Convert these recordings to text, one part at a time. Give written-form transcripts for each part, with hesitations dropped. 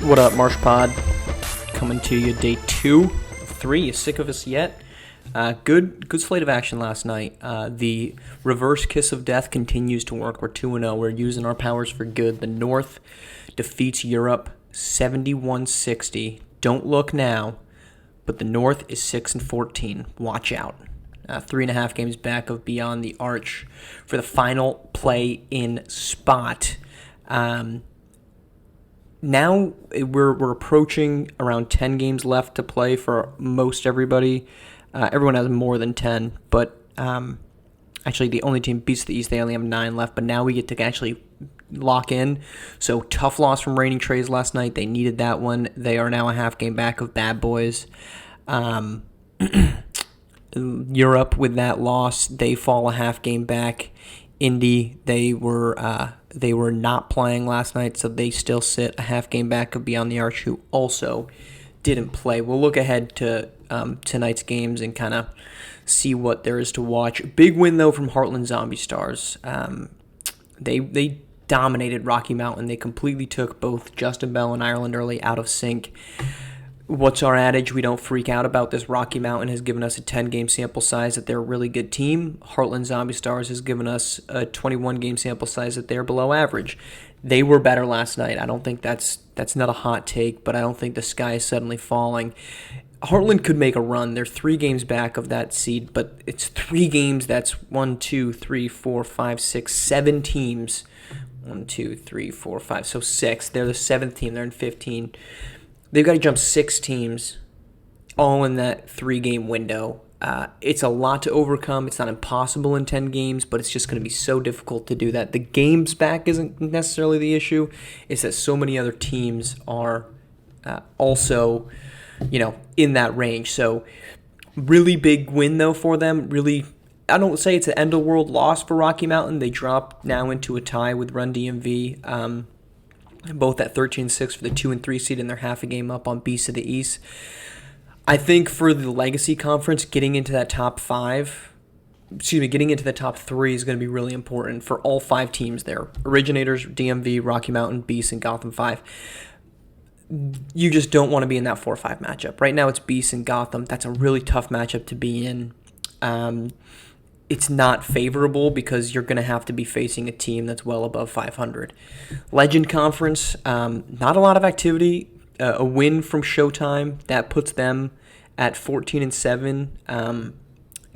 What up, Marsh Pod? Coming to you day 2 of 3. You sick of us yet? Good slate of action last night. The reverse kiss of death continues to work. We're 2-0. We're using our powers for good. The North defeats Europe 71-60. Don't look now, but the North is 6-14. Watch out. 3.5 games back of Beyond the Arch for the final play-in spot. Now we're approaching around 10 games left to play for most everybody. Everyone has more than 10, but actually the only team beats the East. They only have 9 left, but now we get to actually lock in. So tough loss from Reigning Trays last night. They needed that one. They are now a half game back of Bad Boys. Europe with that loss, they fall a half game back. Indy, they were not playing last night, so they still sit a half game back of Beyond the Arch, who also didn't play. We'll look ahead to tonight's games and kind of see what there is to watch. Big win, though, from Heartland Zombie Stars. They dominated Rocky Mountain. They completely took both Justin Bell and Ireland Early out of sync. What's our adage? We don't freak out about this. Rocky Mountain has given us a 10-game sample size that they're a really good team. Heartland Zombie Stars has given us a 21-game sample size that they're below average. They were better last night. I don't think that's not a hot take, but I don't think the sky is suddenly falling. Heartland could make a run. They're 3 games back of that seed, but it's 3 games. That's 1, 2, 3, 4, 5, 6, 7 teams. 1, 2, 3, 4, 5, so 6. They're the 7th team. They're in 15. They've got to jump 6 teams all in that 3-game window. It's a lot to overcome. It's not impossible in 10 games, but it's just going to be so difficult to do that. The games back isn't necessarily the issue. It's that so many other teams are also, in that range. So really big win, though, for them. Really, I don't say it's an end-of-world loss for Rocky Mountain. They drop now into a tie with Run DMV. Both at 13-6 for the 2 and 3 seed, and they're half a game up on Beasts of the East. I think for the Legacy Conference, getting into the top 3 is going to be really important for all 5 teams there. Originators, DMV, Rocky Mountain, Beasts, and Gotham 5. You just don't want to be in that 4-5 matchup. Right now it's Beasts and Gotham. That's a really tough matchup to be in. It's not favorable because you're going to have to be facing a team that's well above 500. Legend Conference, not a lot of activity. A win from Showtime, that puts them at 14-7.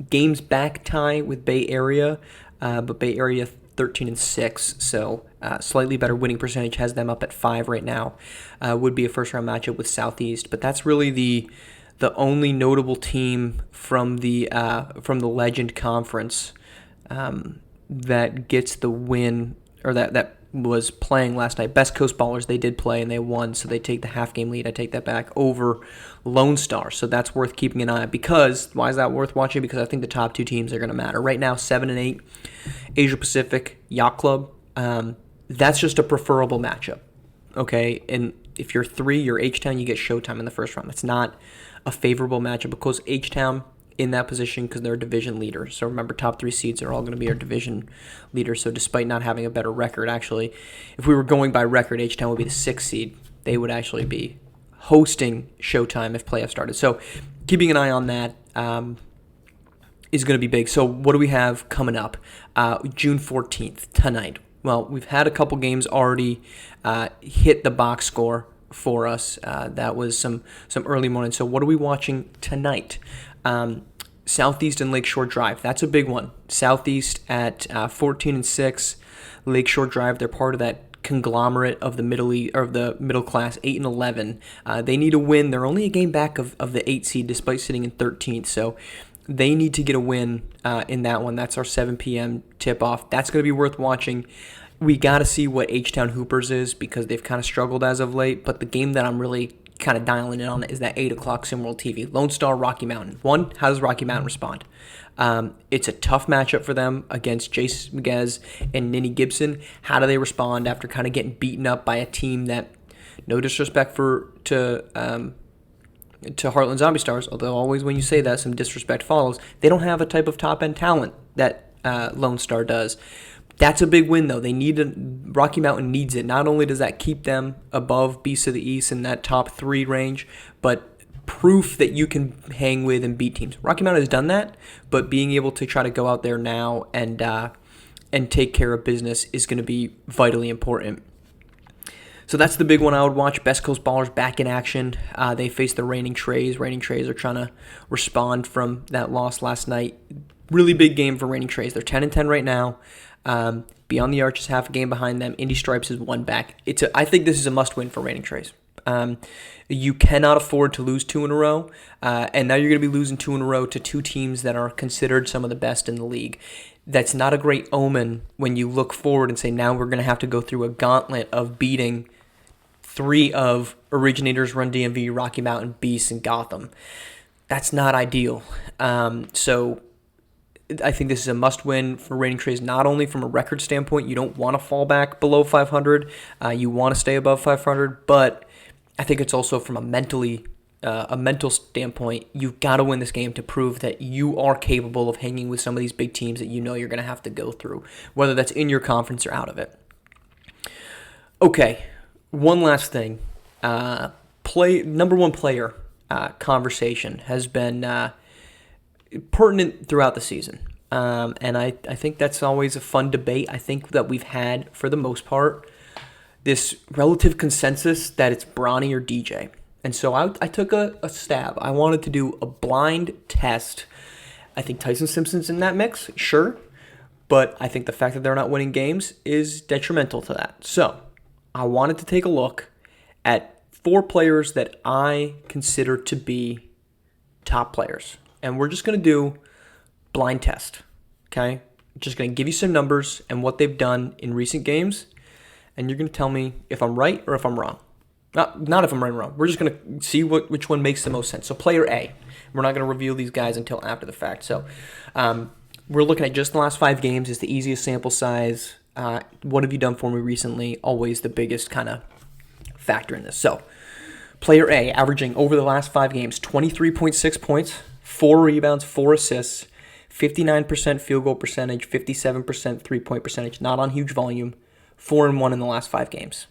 Games back tie with Bay Area, but Bay Area 13-6. So slightly better winning percentage, has them up at 5 right now. Would be a first-round matchup with Southeast, but that's really the only notable team from the Legend Conference that gets the win, or that was playing last night. Best Coast Ballers, they did play and they won, so they take the half-game lead. I take that back over Lone Star, so that's worth keeping an eye on. Because, why is that worth watching? Because I think the top 2 teams are going to matter. Right now, 7-8, Asia Pacific, Yacht Club. That's just a preferable matchup, okay? And if you're 3, you're H-Town, you get Showtime in the first round. That's not a favorable matchup because H-Town in that position because they're a division leader. So remember, top 3 seeds are all going to be our division leaders. So despite not having a better record, actually, if we were going by record, H-Town would be the 6th seed. They would actually be hosting Showtime if playoffs started. So keeping an eye on that is going to be big. So what do we have coming up? June 14th, tonight. Well, we've had a couple games already hit the box score for us. That was some early morning. So what are we watching tonight? Southeast and Lakeshore Drive. That's a big one. Southeast at 14-6. Lakeshore Drive, they're part of that conglomerate of the middle class, 8-11. They need a win. They're only a game back of the 8 seed despite sitting in 13th. So they need to get a win in that one. That's our 7 p.m. tip-off. That's going to be worth watching. We got to see what H-Town Hoopers is because they've kind of struggled as of late. But the game that I'm really kind of dialing in on is that 8 o'clock SimWorld TV. Lone Star, Rocky Mountain. One, how does Rocky Mountain respond? It's a tough matchup for them against Jace Miguez and Ninny Gibson. How do they respond after kind of getting beaten up by a team that, no disrespect to Heartland Zombie Stars, although always when you say that, some disrespect follows, they don't have a type of top-end talent that Lone Star does. That's a big win, though. Rocky Mountain needs it. Not only does that keep them above Beasts of the East in that top 3 range, but proof that you can hang with and beat teams. Rocky Mountain has done that, but being able to try to go out there now and take care of business is going to be vitally important. So that's the big one I would watch. Best Coast Ballers back in action. They face the Reigning Trays. Reigning Trays are trying to respond from that loss last night. Really big game for Reigning Trays. They're 10-10 right now. Beyond the Arch is half a game behind them. Indy Stripes is 1 back. I think this is a must-win for Reigning Trays. You cannot afford to lose 2 in a row, and now you're going to be losing 2 in a row to 2 teams that are considered some of the best in the league. That's not a great omen when you look forward and say, now we're going to have to go through a gauntlet of beating 3 of Originators, Run DMV, Rocky Mountain, Beasts, and Gotham. That's not ideal. So I think this is a must-win for Reigning Trays, not only from a record standpoint. You don't want to fall back below 500. You want to stay above 500, but I think it's also from a mental standpoint. You've got to win this game to prove that you are capable of hanging with some of these big teams that you know you're going to have to go through, whether that's in your conference or out of it. Okay, one last thing. Number one player conversation has been pertinent throughout the season. And I think that's always a fun debate. I think that we've had, for the most part, this relative consensus that it's Bronny or DJ. And so I took a stab. I wanted to do a blind test. I think Tyson Simpson's in that mix, sure. But I think the fact that they're not winning games is detrimental to that. So I wanted to take a look at 4 players that I consider to be top players. And we're just going to do blind test, okay? Just going to give you some numbers and what they've done in recent games, and you're going to tell me if I'm right or if I'm wrong. Not if I'm right or wrong. We're just going to see which one makes the most sense. So player A. We're not going to reveal these guys until after the fact. So we're looking at just the last 5 games. It's the easiest sample size. What have you done for me recently? Always the biggest kind of factor in this. So player A, averaging over the last 5 games, 23.6 points, 4 rebounds, 4 assists, 59% field goal percentage, 57% three-point percentage, not on huge volume, 4-1 in the last 5 games.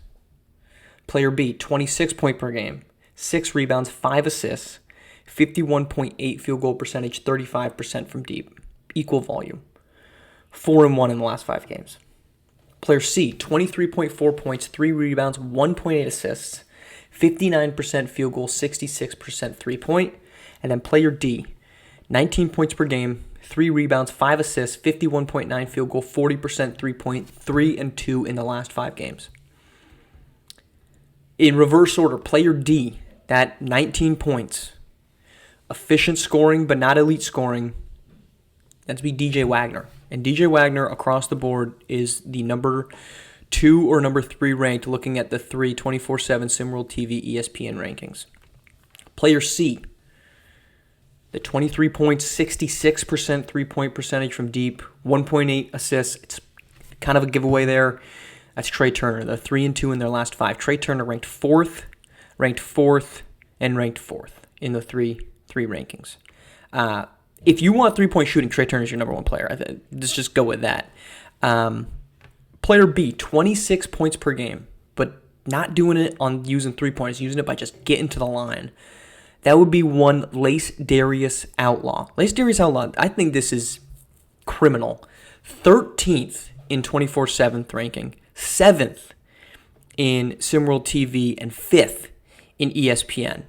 Player B, 26 points per game, 6 rebounds, 5 assists, 51.8 field goal percentage, 35% from deep, equal volume, 4-1 in the last 5 games. Player C, 23.4 points, 3 rebounds, 1.8 assists, 59% field goal, 66% three-point. And then player D, 19 points per game, 3 rebounds, 5 assists, 51.9 field goal, 40% three-point, 3-2 in the last 5 games. In reverse order, player D, that 19 points, efficient scoring but not elite scoring, that's be DJ Wagner. And DJ Wagner across the board is the number 2 or number 3 ranked looking at the 24/7 SimWorld TV ESPN rankings. Player C, the 23 points, 66% three-point percentage from deep, 1.8 assists. It's kind of a giveaway there. That's Trey Turner, the 3-2 in their last 5. Trey Turner ranked 4th, and ranked 4th in the three rankings. If you want three-point shooting, Trey Turner is your number 1 player. Let's just go with that. Player B, 26 points per game, but not doing it on using 3-pointers, using it by just getting to the line. That would be one Lace Darius Outlaw. Lace Darius Outlaw, I think this is criminal. 13th in 24/7 ranking, 7th in SimWorld TV, and 5th in ESPN.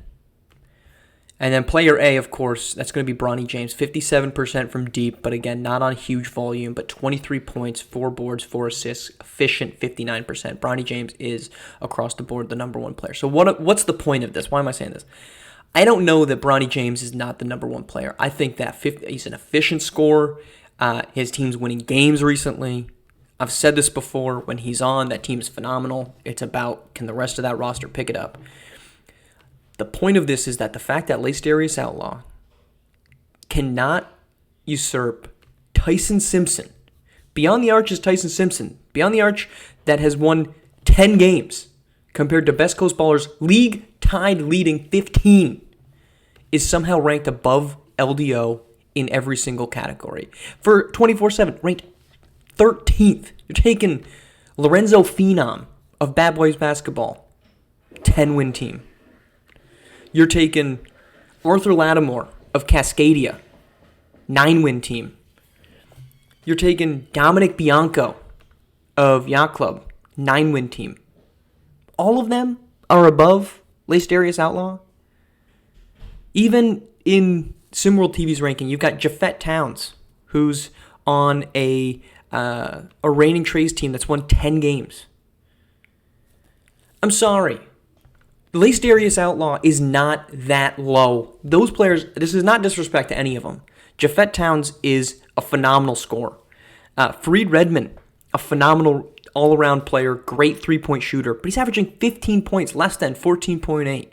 And then player A, of course, that's going to be Bronny James, 57% from deep, but again, not on huge volume, but 23 points, 4 boards, 4 assists, efficient 59%. Bronny James is, across the board, the number 1 player. So what's the point of this? Why am I saying this? I don't know that Bronny James is not the number 1 player. I think that he's an efficient scorer. His team's winning games recently. I've said this before. When he's on, that team's phenomenal. It's about, can the rest of that roster pick it up? The point of this is that the fact that Lace Darius Outlaw cannot usurp Tyson Simpson. Beyond the Arch is Tyson Simpson. Beyond the Arch that has won 10 games compared to Best Coast Ballers league-tied leading 15 is somehow ranked above LDO in every single category. For 24/7, ranked 13th You're taking Lorenzo Phenom of Bad Boys Basketball, 10-win team. You're taking Arthur Lattimore of Cascadia, 9-win team. You're taking Dominic Bianco of Yacht Club, 9-win team. All of them are above Lace Darius Outlaw. Even in SimWorld TV's ranking, you've got Japhett Towns, who's on a reigning Trays team that's won 10 games. I'm sorry. Lace Darius Outlaw is not that low. Those players, this is not disrespect to any of them. Japhett Towns is a phenomenal scorer. Fareed Redmond, a phenomenal all-around player, great three-point shooter, but he's averaging 15 points, less than 14.8.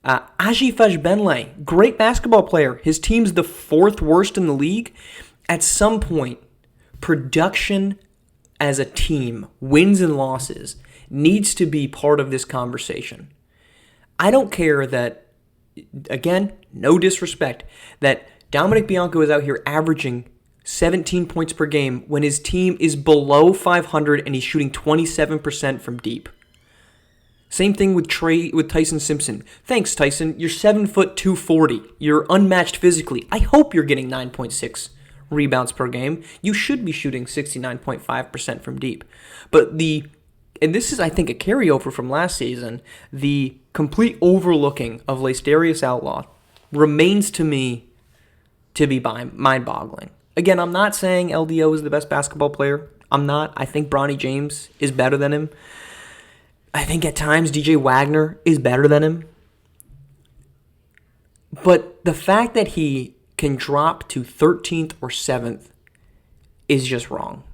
Aji Fajbenle, great basketball player. His team's the 4th worst in the league. At some point, production as a team, wins and losses, needs to be part of this conversation. I don't care that, again, no disrespect, that Dominic Bianco is out here averaging 17 points per game when his team is below 500 and he's shooting 27% from deep. Same thing with Tyson Simpson. Thanks, Tyson. You're 7 foot 240. You're unmatched physically. I hope you're getting 9.6 rebounds per game. You should be shooting 69.5% from deep. But and this is, I think, a carryover from last season, the complete overlooking of Lace Darius Outlaw remains to me to be mind-boggling. Again, I'm not saying LDO is the best basketball player. I'm not. I think Bronny James is better than him. I think at times DJ Wagner is better than him. But the fact that he can drop to 13th or 7th is just wrong.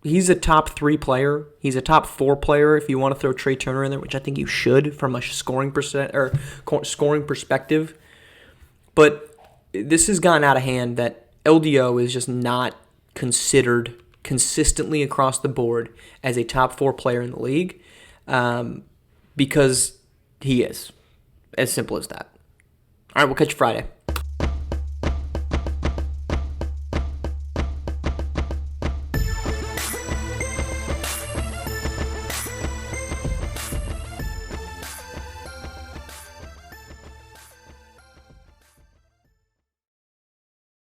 He's a top 3 player. He's a top 4 player if you want to throw Trey Turner in there, which I think you should from a scoring perspective. But this has gotten out of hand that LDO is just not considered consistently across the board as a top 4 player in the league. Because he is. As simple as that. All right, we'll catch you Friday.